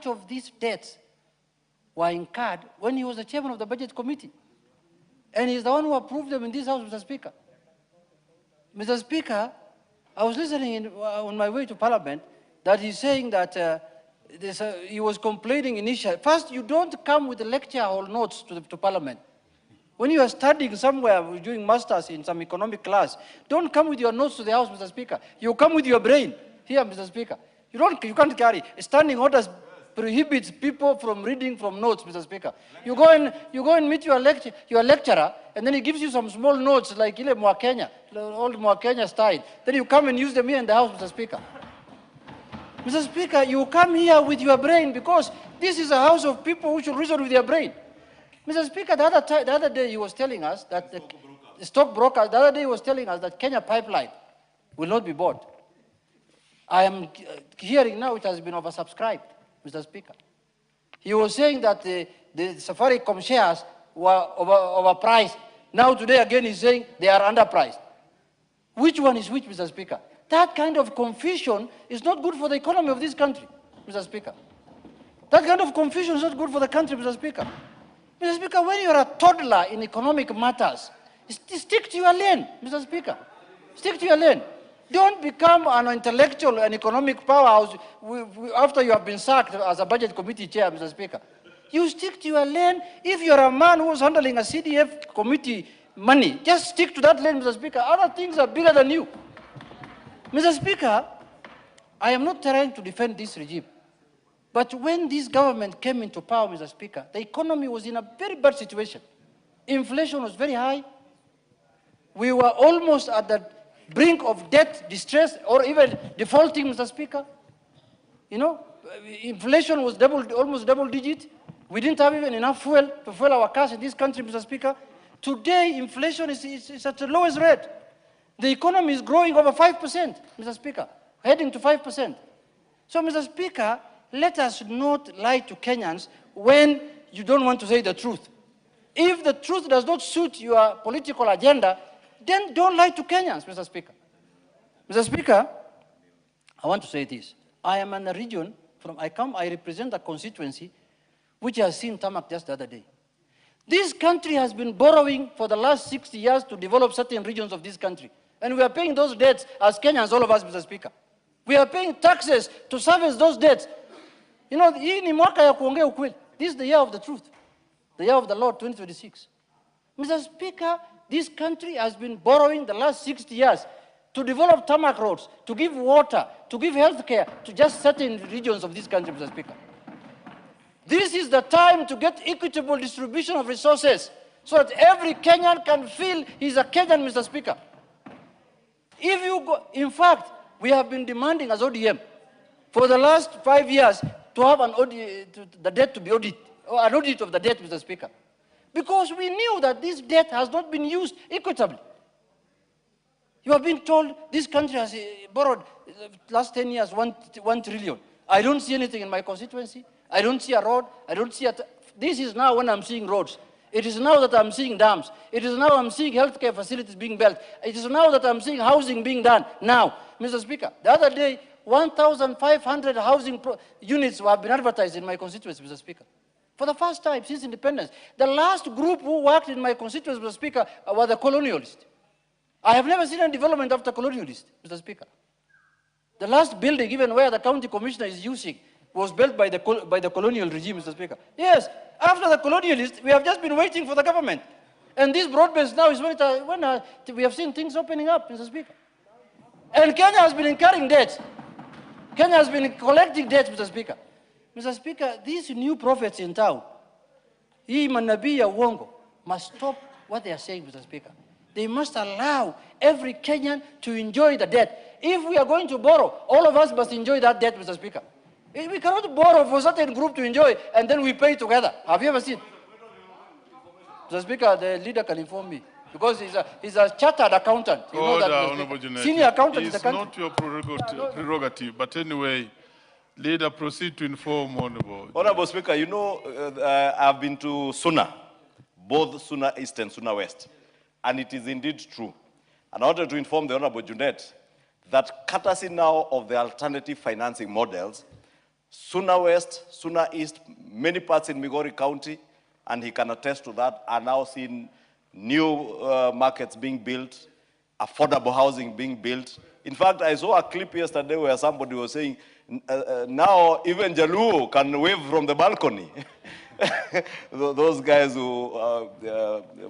much of these debts were incurred when he was the chairman of the budget committee. And he's the one who approved them in this house, Mr. Speaker. Mr. Speaker, I was listening on my way to Parliament that he's saying that he was complaining initially. First, you don't come with the lecture hall notes to Parliament. When you are studying somewhere doing masters in some economic class, don't come with your notes to the House, Mr. Speaker. You come with your brain here, Mr. Speaker. You can't carry. Standing orders prohibits people from reading from notes, Mr. Speaker. You go and meet your lecturer, and then he gives you some small notes like ile Mwakenya, old Mwakenya style. Then you come and use them here in the House, Mr. Speaker. Mr. Speaker, you come here with your brain because this is a house of people who should reason with their brain. Mr. Speaker, the other day he was telling us that the stockbroker, the other day he was telling us that Kenya pipeline will not be bought. I am hearing now it has been oversubscribed, Mr. Speaker. He was saying that the Safaricom shares were overpriced. Now today again he's saying they are underpriced. Which one is which, Mr. Speaker? That kind of confusion is not good for the economy of this country, Mr. Speaker. That kind of confusion is not good for the country, Mr. Speaker. Mr. Speaker, when you are a toddler in economic matters, stick to your lane, Mr. Speaker. Stick to your lane. Don't become an intellectual and economic powerhouse after you have been sacked as a budget committee chair, Mr. Speaker. You stick to your lane. If you're a man who's handling a CDF committee money, just stick to that lane, Mr. Speaker. Other things are bigger than you. Mr. Speaker, I am not trying to defend this regime. But when this government came into power, Mr. Speaker, the economy was in a very bad situation. Inflation was very high. We were almost at the brink of debt, distress, or even defaulting, Mr. Speaker. You know, inflation was almost double digit. We didn't have even enough fuel to fuel our cars in this country, Mr. Speaker. Today, inflation is at the lowest rate. The economy is growing over 5%, Mr. Speaker, heading to 5%. So, Mr. Speaker, let us not lie to Kenyans when you don't want to say the truth. If the truth does not suit your political agenda, then don't lie to Kenyans, Mr. Speaker. Mr. Speaker, I want to say this. I am in a region I represent a constituency which has seen tarmac just the other day. This country has been borrowing for the last 60 years to develop certain regions of this country. And we are paying those debts as Kenyans, all of us, Mr. Speaker. We are paying taxes to service those debts. You know, hii ni mwaka ya kuongea ukweli. This is the year of the truth. The year of the Lord, 2026. Mr. Speaker, this country has been borrowing the last 60 years to develop tarmac roads, to give water, to give health care to just certain regions of this country, Mr. Speaker. This is the time to get equitable distribution of resources so that every Kenyan can feel he's a Kenyan, Mr. Speaker. If you go, in fact, we have been demanding as ODM for the last 5 years to have an audit, the debt to be audited, or an audit of the debt, Mr. Speaker. Because we knew that this debt has not been used equitably. You have been told this country has borrowed last 10 years 1 trillion. I don't see anything in my constituency. I don't see a road. I don't see this is now when I'm seeing roads. It is now that I'm seeing dams. It is now I'm seeing healthcare facilities being built. It is now that I'm seeing housing being done. Now, Mr. Speaker, the other day, 1,500 housing units have been advertised in my constituency, Mr. Speaker. For the first time since independence. The last group who worked in my constituency, Mr. Speaker, were the colonialists. I have never seen any development after colonialists, Mr. Speaker. The last building, even where the county commissioner is using, was built by the colonial regime, Mr. Speaker. Yes, after the colonialists, we have just been waiting for the government. And this broad-based now is when we have seen things opening up, Mr. Speaker. And Kenya has been incurring debts. Kenya has been collecting debts, Mr. Speaker. Mr. Speaker, these new prophets in town, hii manabii ya uongo, must stop what they are saying, Mr. Speaker. They must allow every Kenyan to enjoy the debt. If we are going to borrow, all of us must enjoy that debt, Mr. Speaker. We cannot borrow for a certain group to enjoy and then we pay together. Have you ever seen? Mr. Speaker, the leader can inform me. Because he's a chartered accountant. You know that senior accountant is the country. It's not your prerogative, but anyway, leader, proceed to inform Honorable. Honorable Speaker, you know, I've been to Suna, both Suna East and Suna West, and it is indeed true. And I wanted to inform the Honorable Junet that courtesy now of the alternative financing models, Suna West, Suna East, many parts in Migori County, and he can attest to that, are now seeing new markets being built, affordable housing being built. In fact, I saw a clip yesterday where somebody was saying, now even Jaluo can wave from the balcony. Those guys who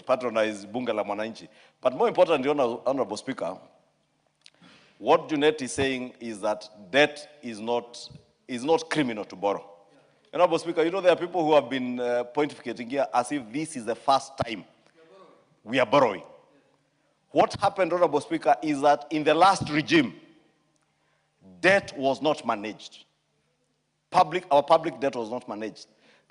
patronize Bunga la Mwananchi. But more importantly, Honorable Speaker, what Junet is saying is that debt is not criminal to borrow. Honorable Speaker, you know there are people who have been pontificating here as if this is the first time we are borrowing. What happened, Honorable Speaker, is that in the last regime, debt was not managed. Our public debt was not managed.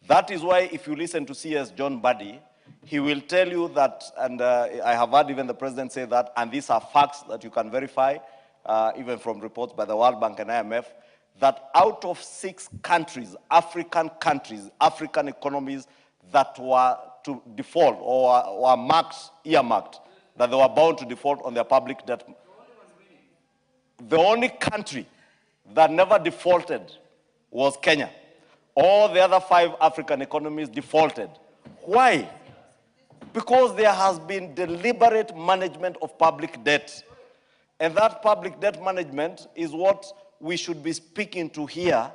That is why if you listen to CS John Buddy, he will tell you that, and I have heard even the president say that, and these are facts that you can verify, even from reports by the World Bank and IMF, that out of 6 countries, African economies that were to default or were earmarked, that they were bound to default on their public debt. The only country that never defaulted was Kenya. All the other 5 African economies defaulted. Why? Because there has been deliberate management of public debt. And that public debt management is what we should be speaking to here,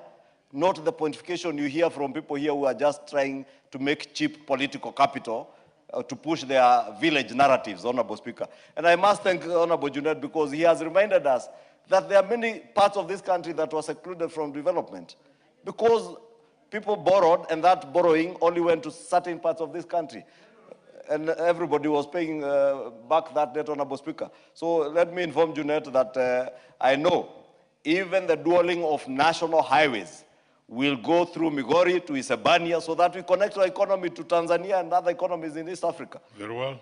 not the pontification you hear from people here who are just trying to make cheap political capital to push their village narratives, Honorable Speaker. And I must thank Honorable Junet because he has reminded us that there are many parts of this country that were secluded from development because people borrowed and that borrowing only went to certain parts of this country. And everybody was paying back that debt, Honorable Speaker. So let me inform Junet that I know even the dueling of national highways will go through Migori to Isebania so that we connect our economy to Tanzania and other economies in East Africa. Very well.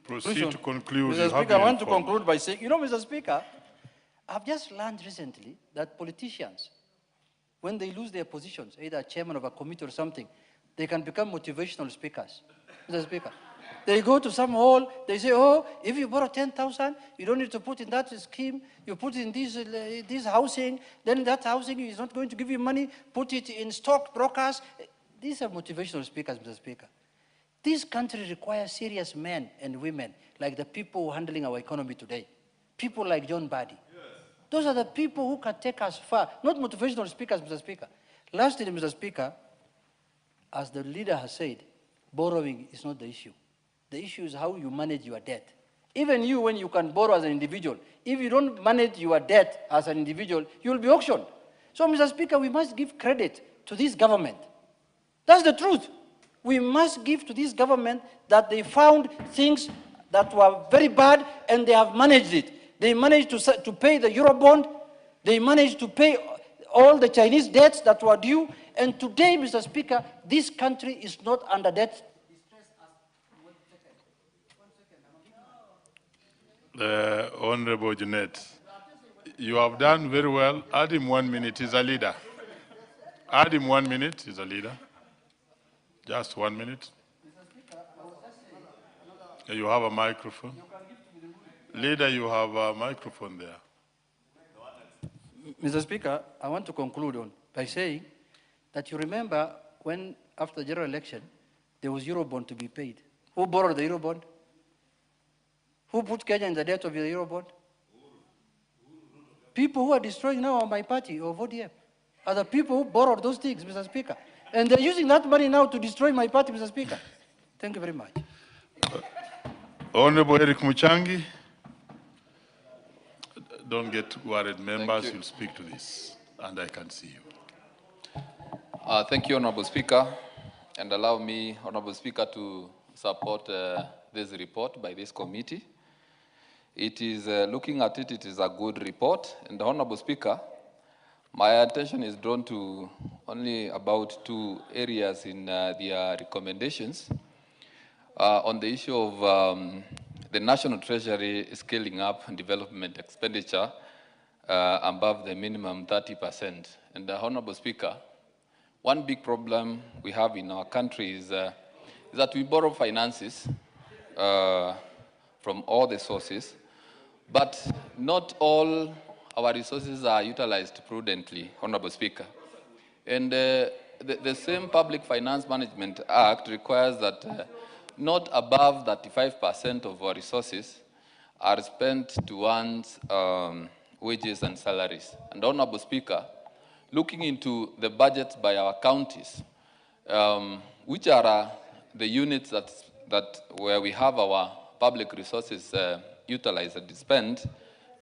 Proceed to conclude. Mr. Speaker, I want to conclude by saying, you know, Mr. Speaker, I've just learned recently that politicians, when they lose their positions, either chairman of a committee or something, they can become motivational speakers. Mr. Speaker. They go to some hall, they say, oh, if you borrow 10,000, you don't need to put in that scheme, you put in this housing, then that housing is not going to give you money, put it in stock brokers. These are motivational speakers, Mr. Speaker. This country requires serious men and women, like the people handling our economy today. People like John Buddy. Yes. Those are the people who can take us far, not motivational speakers, Mr. Speaker. Lastly, Mr. Speaker, as the leader has said, borrowing is not the issue. The issue is how you manage your debt. Even you, when you can borrow as an individual, if you don't manage your debt as an individual, you will be auctioned. So, Mr. Speaker, we must give credit to this government. That's the truth. We must give to this government that they found things that were very bad and they have managed it. They managed to pay the Eurobond. They managed to pay all the Chinese debts that were due. And today, Mr. Speaker, this country is not under debt. Honorable Junet, you have done very well. Add him 1 minute, he's a leader. Add him 1 minute, he's a leader. Just 1 minute. You have a microphone. Leader, you have a microphone there. Mr. Speaker, I want to conclude by saying that you remember when, after the general election, there was Eurobond to be paid. Who borrowed the Eurobond? Who put Kenya in the debt of the Eurobond? People who are destroying now my party of ODM are the people who borrowed those things, Mr. Speaker. And they're using that money now to destroy my party, Mr. Speaker. Thank you very much. Honorable Eric Muchangi, don't get worried, members will speak to this, and I can see you. Thank you, Honorable Speaker, and allow me, Honorable Speaker, to support this report by this committee. It is, looking at it, it is a good report, and the Honorable Speaker, my attention is drawn to only about 2 areas in their recommendations. On the issue of the National Treasury scaling up development expenditure above the minimum 30%. And the Honorable Speaker, one big problem we have in our country is that we borrow finances from all the sources, but not all our resources are utilized prudently, Honorable Speaker. And the same Public Finance Management Act requires that not above 35% of our resources are spent towards wages and salaries. And Honorable Speaker, looking into the budgets by our counties, which are the units that where we have our public resources utilized and spent,